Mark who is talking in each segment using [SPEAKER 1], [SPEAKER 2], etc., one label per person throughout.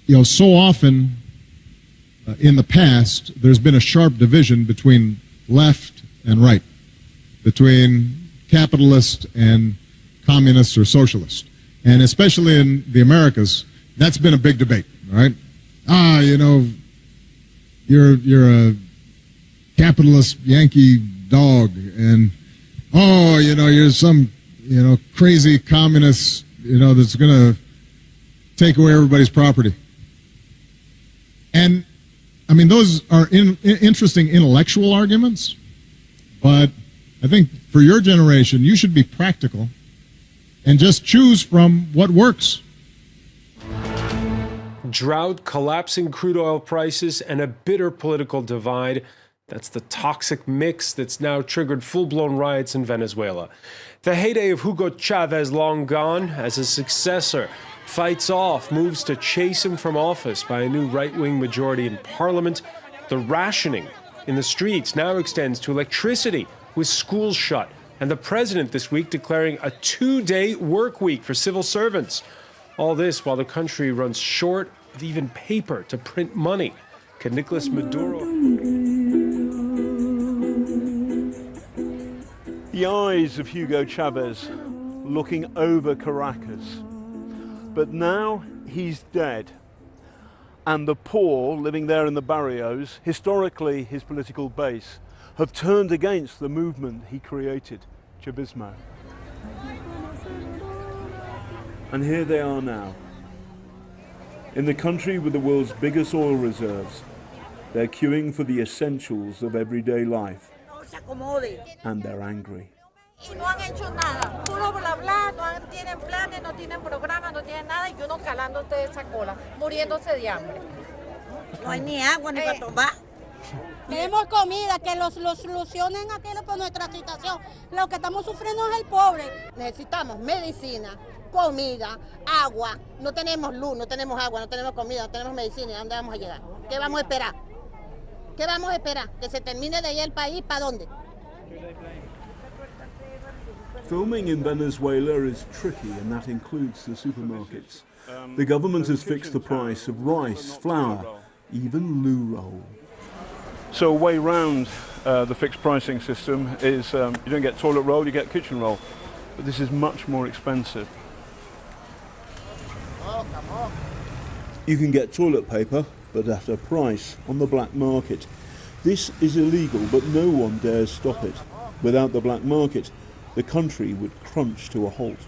[SPEAKER 1] So often in the past, there's been a sharp division between left and right, between capitalist and communist or socialist. And especially in the Americas, that's been a big debate, right? You're a capitalist Yankee dog, and you're some crazy communist that's going to take away everybody's property. And I mean, those are interesting intellectual arguments, but I think for your generation, you should be practical and just choose from what works.
[SPEAKER 2] Drought, collapsing crude oil prices, and a bitter political divide. That's the toxic mix that's now triggered full-blown riots in Venezuela. The heyday of Hugo Chavez long gone. As his successor fights off moves to chase him from office by a new right-wing majority in parliament, the rationing in the streets now extends to electricity, with schools shut, and the president this week declaring a 2-day work week for civil servants. All this while the country runs short of even paper to print money. Can Nicolas Maduro...
[SPEAKER 3] The eyes of Hugo Chavez looking over Caracas. But now he's dead. And the poor living there in the barrios, historically his political base, have turned against the movement he created, Chavismo. And here they are now. In the country with the world's biggest oil reserves, they're queuing for the essentials of everyday life. And they're angry.
[SPEAKER 4] Y no han hecho nada, puro bla bla, no tienen planes, no tienen programas, no tienen nada, y uno calándote de esa cola, muriéndose de hambre. No hay ni agua ni para tomar.
[SPEAKER 5] Queremos comida, que los solucionen aquello por nuestra situación. Lo que estamos sufriendo es el pobre. Necesitamos medicina, comida, agua. No tenemos luz, no tenemos agua, no tenemos comida, no tenemos medicina. ¿A dónde vamos a llegar? ¿Qué vamos a esperar? ¿Qué vamos a esperar? ¿Que se termine de ir el país? ¿Para dónde?
[SPEAKER 3] Filming in Venezuela is tricky, and that includes the supermarkets. The government has fixed the price of rice, flour, even loo roll. So a way round the fixed pricing system is you don't get toilet roll, you get kitchen roll. But this is much more expensive. You can get toilet paper, but at a price on the black market. This is illegal, but no one dares stop it. Without the black market, the country would crunch to a halt.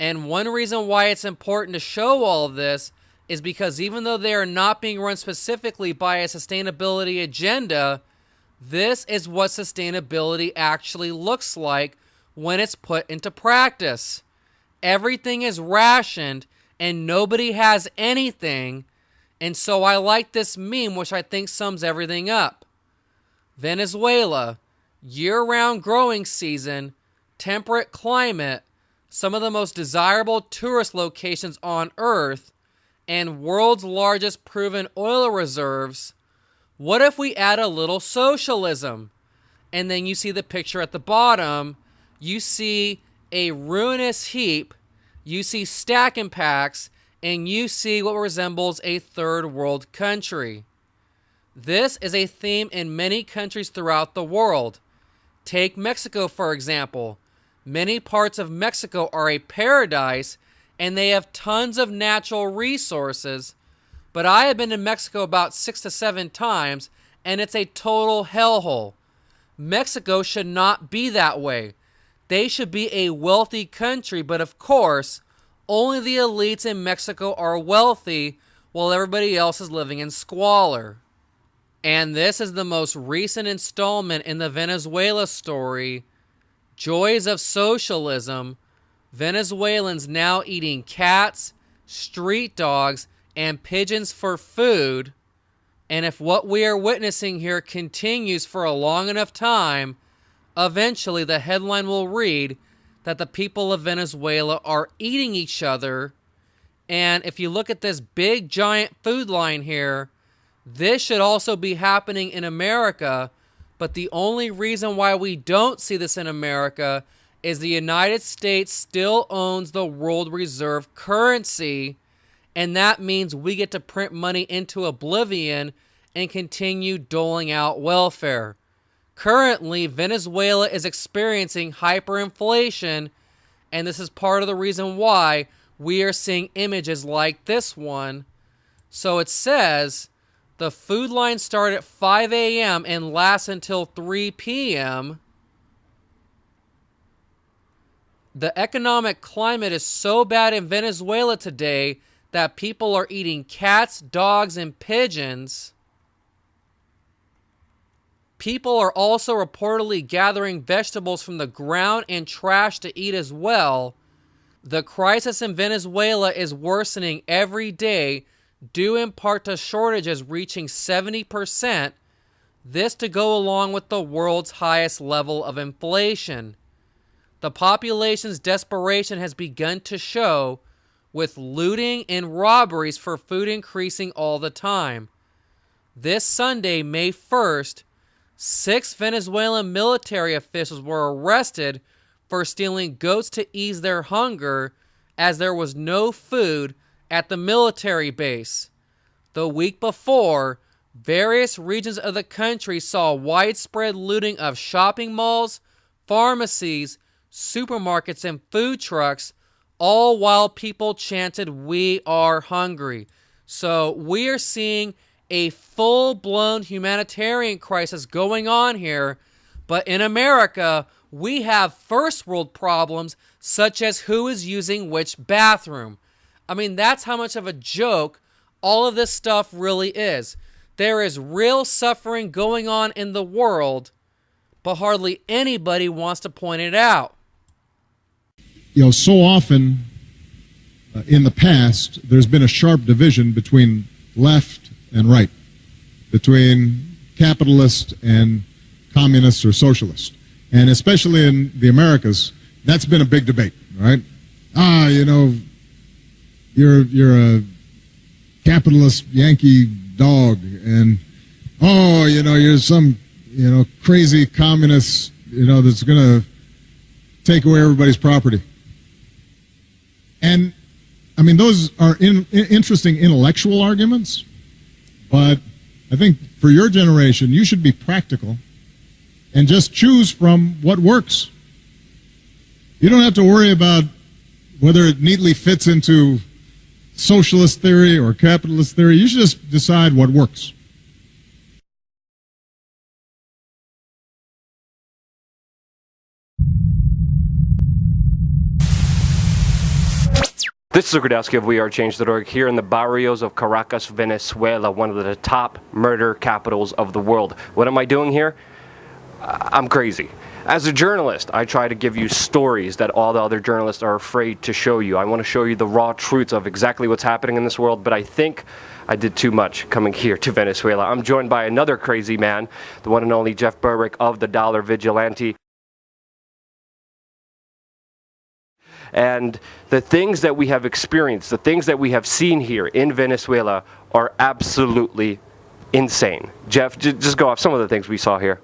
[SPEAKER 6] And one reason why it's important to show all of this is because even though they are not being run specifically by a sustainability agenda, this is what sustainability actually looks like when it's put into practice. Everything is rationed and nobody has anything. And so I like this meme, which I think sums everything up. Venezuela, year-round growing season, temperate climate, some of the most desirable tourist locations on Earth, and world's largest proven oil reserves. What if we add a little socialism? And then you see the picture at the bottom. You see a ruinous heap, you see stack and packs, and you see what resembles a third world country. This is a theme in many countries throughout the world. Take Mexico, for example. Many parts of Mexico are a paradise, and they have tons of natural resources, but I have been to Mexico about 6 to 7 times, and it's a total hellhole. Mexico should not be that way. They should be a wealthy country, but of course, only the elites in Mexico are wealthy while everybody else is living in squalor. And this is the most recent installment in the Venezuela story. Joys of socialism. Venezuelans now eating cats, street dogs, and pigeons for food. And if what we are witnessing here continues for a long enough time, eventually the headline will read that the people of Venezuela are eating each other And if you look at this big giant food line here, this should also be happening in America. But the only reason why we don't see this in America is the United States still owns the world reserve currency. And that means we get to print money into oblivion and continue doling out welfare. Currently, Venezuela is experiencing hyperinflation, and this is part of the reason why we are seeing images like this one. So it says the food lines start at 5 a.m. and last until 3 p.m. The economic climate is so bad in Venezuela today that people are eating cats, dogs, and pigeons. People are also reportedly gathering vegetables from the ground and trash to eat as well. The crisis in Venezuela is worsening every day, due in part to shortages reaching 70%, this to go along with the world's highest level of inflation. The population's desperation has begun to show, with looting and robberies for food increasing all the time. This Sunday, May 1st, 6 Venezuelan military officials were arrested for stealing goats to ease their hunger, as there was no food at the military base. The week before, various regions of the country saw widespread looting of shopping malls, pharmacies, supermarkets, and food trucks, all while people chanted, "We are hungry." So we are seeing a full-blown humanitarian crisis going on here. But in America, we have first world problems such as who is using which bathroom. I mean, that's how much of a joke all of this stuff really is. There is real suffering going on in the world, but hardly anybody wants to point it out.
[SPEAKER 1] You know, so often in the past, there's been a sharp division between left and right, between capitalist and communist or socialist. And especially in the Americas, that's been a big debate, right? You know, you're a capitalist Yankee dog, and you know, you're some, you know, crazy communist, you know, that's going to take away everybody's property. And I mean, those are interesting intellectual arguments, but I think for your generation, you should be practical and just choose from what works. You don't have to worry about whether it neatly fits into socialist theory or capitalist theory. You should just decide what works.
[SPEAKER 7] This is Gradowski of WeAreChange.org here in the barrios of Caracas, Venezuela, one of the top murder capitals of the world. What am I doing here? I'm crazy. As a journalist, I try to give you stories that all the other journalists are afraid to show you. I want to show you the raw truths of exactly what's happening in this world, but I think I did too much coming here to Venezuela. I'm joined by another crazy man, the one and only Jeff Berwick of the Dollar Vigilante. And the things that we have experienced, the things that we have seen here in Venezuela are absolutely insane. Jeff, just go off some of the things we saw here.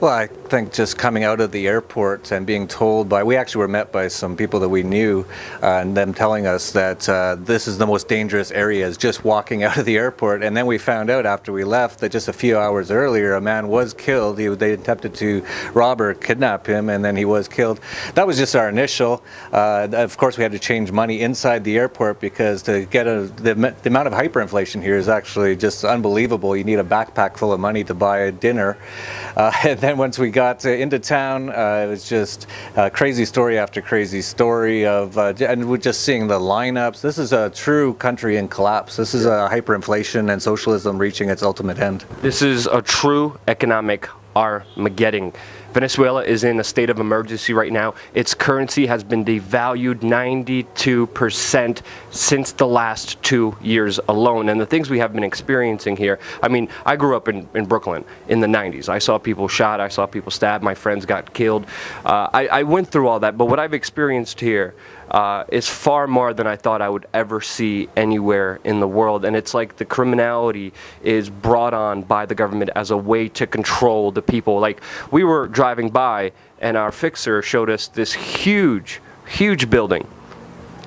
[SPEAKER 8] Well, I think just coming out of the airport and being told we actually were met by some people that we knew, and them telling us that this is the most dangerous areas just walking out of the airport. And then we found out after we left that just a few hours earlier, a man was killed. They attempted to rob or kidnap him, and then he was killed. That was just our initial. Of course, we had to change money inside the airport because to get the amount of hyperinflation here is actually just unbelievable. You need a backpack full of money to buy a dinner. And then once we got into town, it was just crazy story after crazy story of, and we're just seeing the lineups. This is a true country in collapse. This is a hyperinflation and socialism reaching its ultimate end.
[SPEAKER 7] This is a true economic Armageddon. Venezuela is in a state of emergency right now. Its currency has been devalued 92% since the last 2 years alone. And the things we have been experiencing here, I mean, I grew up in Brooklyn in the 90s. I saw people shot, I saw people stabbed, my friends got killed. I went through all that, but what I've experienced here is far more than I thought I would ever see anywhere in the world. And it's like the criminality is brought on by the government as a way to control the people. Like, we were driving by and our fixer showed us this huge building.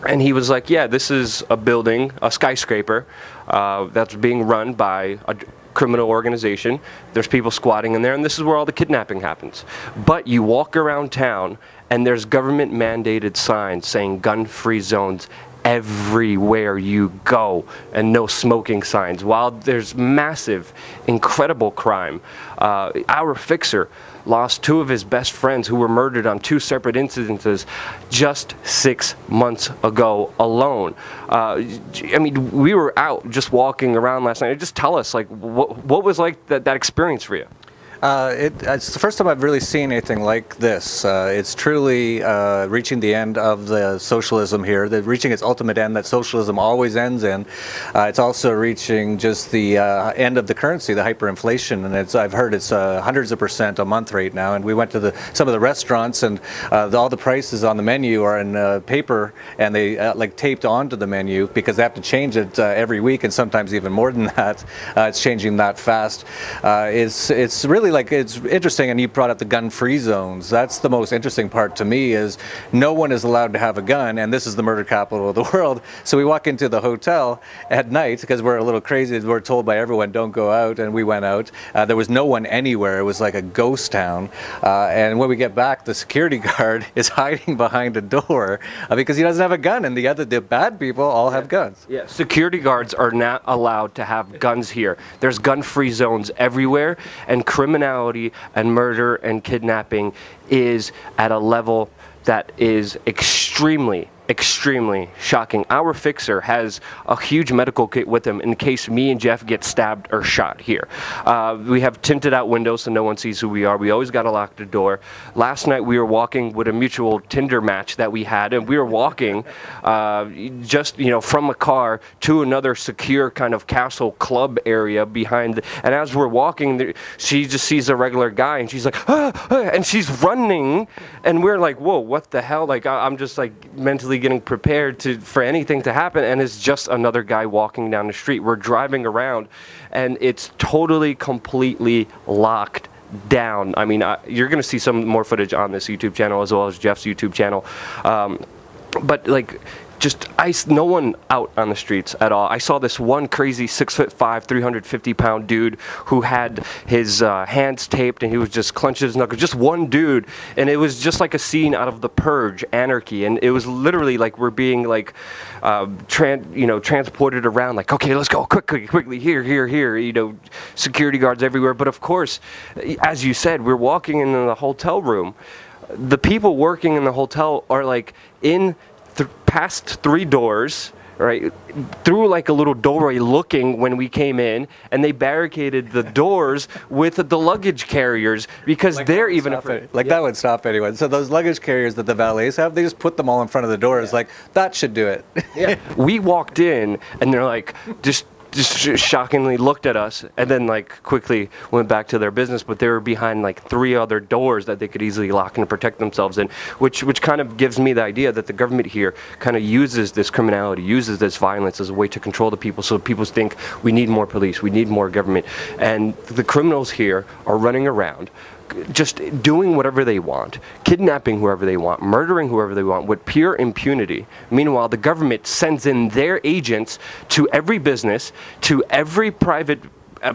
[SPEAKER 7] And he was like, yeah, this is a building, a skyscraper, that's being run by a criminal organization. There's people squatting in there, and this is where all the kidnapping happens. But you walk around town, and there's government mandated signs saying gun-free zones everywhere you go, and no smoking signs. While there's massive, incredible crime, our fixer lost 2 of his best friends who were murdered on 2 separate incidences just 6 months ago alone. I mean, we were out just walking around last night. Just tell us, like, what was like that experience for you?
[SPEAKER 8] It's the first time I've really seen anything like this. It's truly reaching the end of the socialism here, reaching its ultimate end that socialism always ends in. It's also reaching just the end of the currency, the hyperinflation, and I've heard it's hundreds of % a month right now. And we went to some of the restaurants, and all the prices on the menu are in paper, and they like taped onto the menu because they have to change it every week, and sometimes even more than that. It's changing that fast. It's really like, it's interesting, and you brought up the gun-free zones. That's the most interesting part to me, is no one is allowed to have a gun, and this is the murder capital of the world. So we walk into the hotel at night, because we're a little crazy, we're told by everyone, don't go out, and we went out. There was no one anywhere. It was like a ghost town. And when we get back, the security guard is hiding behind a door because he doesn't have a gun, and the bad people all have guns.
[SPEAKER 7] Yeah, security guards are not allowed to have guns here. There's gun-free zones everywhere, and criminality and murder and kidnapping is at a level that is extremely shocking. Our fixer has a huge medical kit with him in case me and Jeff get stabbed or shot here. We have tinted out windows so no one sees who we are. We always got to lock the door. Last night we were walking with a mutual Tinder match that we had, and we were walking just, from a car to another secure kind of castle club area behind. And as we're walking, she just sees a regular guy, and she's like, and she's running, and we're like, whoa, what the hell? Like, I'm just like mentally getting prepared for anything to happen, and it's just another guy walking down the street. We're driving around, and it's totally, completely locked down. I mean, you're going to see some more footage on this YouTube channel as well as Jeff's YouTube channel. But like, no one out on the streets at all. I saw this one crazy 6'5", 350-pound dude who had his hands taped, and he was just clenching his knuckles. Just one dude, and it was just like a scene out of The Purge, Anarchy, and it was literally like we're being like transported around. Like, okay, let's go quickly, here. Security guards everywhere. But of course, as you said, we're walking in the hotel room. The people working in the hotel are like in past 3 doors, right, through like a little doorway looking when we came in, and they barricaded the doors with the luggage carriers because like they're even afraid.
[SPEAKER 8] That would stop anyone. So those luggage carriers that the valets have, they just put them all in front of the doors. Like, that should do it.
[SPEAKER 7] Yeah. We walked in, and they're like, just shockingly looked at us, and then like quickly went back to their business. But they were behind like 3 other doors that they could easily lock and protect themselves in, which kind of gives me the idea that the government here kind of uses this criminality, uses this violence as a way to control the people. So people think we need more police, we need more government, and the criminals here are running around just doing whatever they want, kidnapping whoever they want, murdering whoever they want with pure impunity. Meanwhile, the government sends in their agents to every business, to every private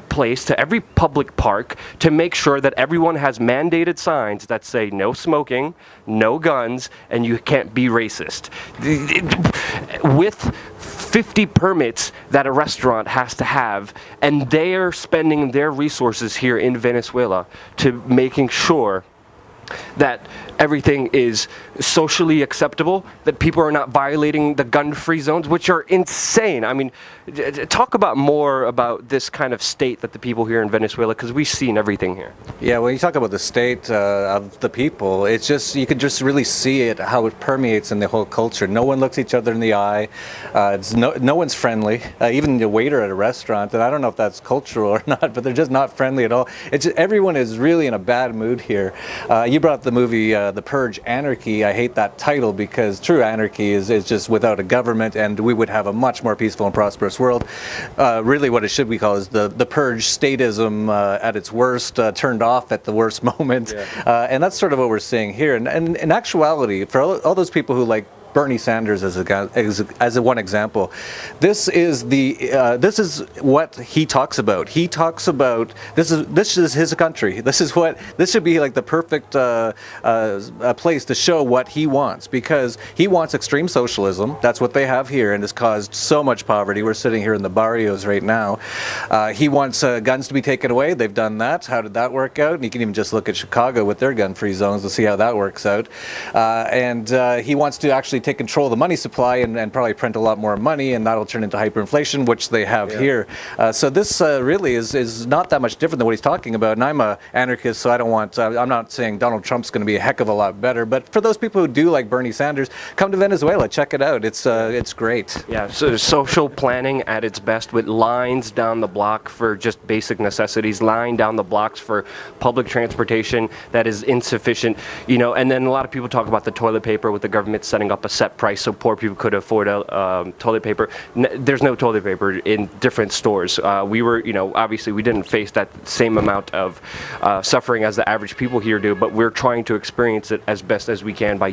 [SPEAKER 7] place, to every public park, to make sure that everyone has mandated signs that say no smoking, no guns, and you can't be racist. With 50 permits that a restaurant has to have, and they are spending their resources here in Venezuela to making sure that everything is socially acceptable, that people are not violating the gun-free zones, which are insane. I mean, talk about more about this kind of state that the people here in Venezuela, because we've seen everything here.
[SPEAKER 8] Yeah, when you talk about the state of the people, it's just, you can just really see it, how it permeates in the whole culture. No one looks each other in the eye. No one's friendly. Even the waiter at a restaurant, and I don't know if that's cultural or not, but they're just not friendly at all. It's just, everyone is really in a bad mood here. You brought up the movie The Purge, Anarchy. I hate that title because true anarchy is just without a government, and we would have a much more peaceful and prosperous world. Really what it should be called is the purge, statism at its worst, turned off at the worst moment. Yeah. And that's sort of what we're seeing here. And in actuality, for all those people who like Bernie Sanders as one example, this is what he talks about. He talks about this is his country. This should be like the perfect place to show what he wants, because he wants extreme socialism. That's what they have here, and has caused so much poverty. We're sitting here in the barrios right now. He wants guns to be taken away. They've done that. How did that work out? And you can even just look at Chicago with their gun-free zones to see how that works out. And he wants to actually take control of the money supply and probably print a lot more money, and that'll turn into hyperinflation, which they have here. So this really is not that much different than what he's talking about. And I'm an anarchist, so I'm not saying Donald Trump's going to be a heck of a lot better. But for those people who do like Bernie Sanders, come to Venezuela, check it out. It's great.
[SPEAKER 7] Yeah, so social planning at its best, with lines down the block for just basic necessities, line down the blocks for public transportation that is insufficient, and then a lot of people talk about the toilet paper, with the government setting up a set price so poor people could afford toilet paper. There's no toilet paper in different stores. We were, obviously we didn't face that same amount of suffering as the average people here do, but we're trying to experience it as best as we can by